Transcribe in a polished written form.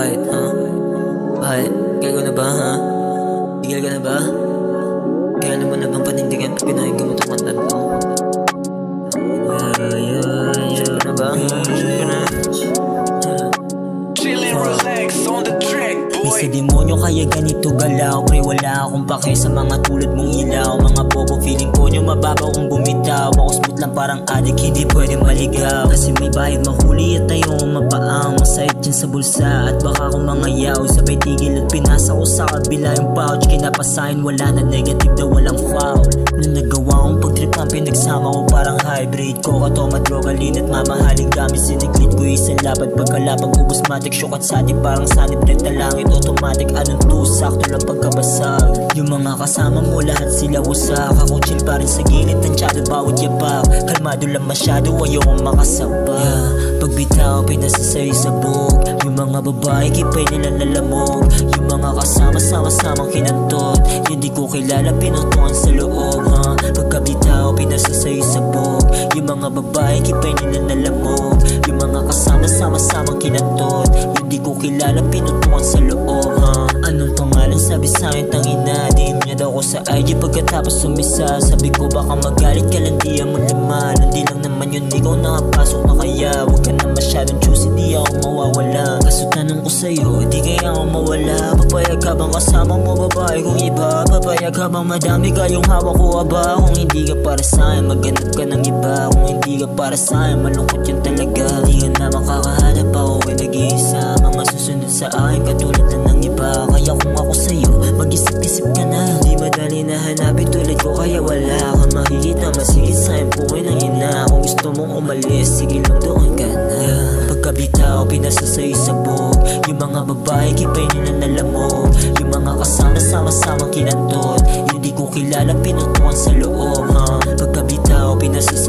Bakit, ha? Bakit? Tigil ka na ba, ha? Tigil ka na ba? Kaya naman na bang panindigan pag pinahinggan mo itong kanta to? Sure ka na ba? Sure ka na? Chill and relax on the track, boy. Sa demonyo kaya ganito galaw, pre wala akong pake sa mga tulad mong ilaw. Mga bobo feeling ko nyo mababaw kung bumitaw. Ako smooth lang parang adik, hindi pwede maligaw. Kasi may bayad mahuli at tayo mapaang. Masayit dyan sa bulsa at baka kung mga yaw. Sabay tigil at pinasa ko sa kabila yung pouch. Kinapasahin wala na negative daw walang foul. Nung nagawa kong pagtrip ang pinagsama ko parang hybrid. Coca-toma, droga, lin at mamahaling gamit. Siniglit ko isang lapad pagkalapag ubus matik. Shock at sadik parang sanib rin na langit. Automatic anong to, sakto lang pagkabasag. Yung mga kasama mo lahat sila wasak. Ako chill pa rin sa gilid, tansyado bawat yapak. Kalmado lang masyado, ayokong makasapa. Pagbitaw, pinasasay sa bug. Yung mga babae, kipay nila lalamog. Yung mga kasama, sama-samang kinantot. Yung di ko kilala, pinutuan sa loob, ha? Pagkabitaw, pinasasay sa bug. Yung mga babae, kipay nila lalamog. Yung mga kasama, sama-samang kinantot. Yung di ko kilala, pinutuan sa loob, ha? Anong pangalan? Sabi sa'kin, tangina. DM niya daw ko sa IG pagkatapos sumisa. Sabi ko baka magalit ka lang, di mo naman. Hindi lang naman yun, ikaw nakapasok na kaya. Huwag ka na masyadong choosy, di ako mawawala. Kaso tanong ko sa'yo, di kaya ako mawala. Papayag ka bang kasama mo babae kung iba? Papayag ka bang madami kayong hawak ko aba? Kung hindi ka para sa'kin, maghanap ka ng iba. Kung hindi ka para sa'kin, malungkot yun talaga. Di ka na makakahanap ako ay nag-iisa. Mga susunod sa akin, katulad na ng iba. Kaya kung ako sa'yo, mag-isip-isip ka na. Di madali na hanapin tulad ko, kaya wala kang makikita. Masigit sa'kin, pukoy ng ina. Kung gusto mong umalis, sige lang doon ka na. Pagkabitaw, pinasasay sa bug. Yung mga babae, kipay nila nalamog. Yung mga kasama, sama-samang kinantot. Yung di ko kilala, pinutuan sa loob, ha? Pagkabitaw, pinasasay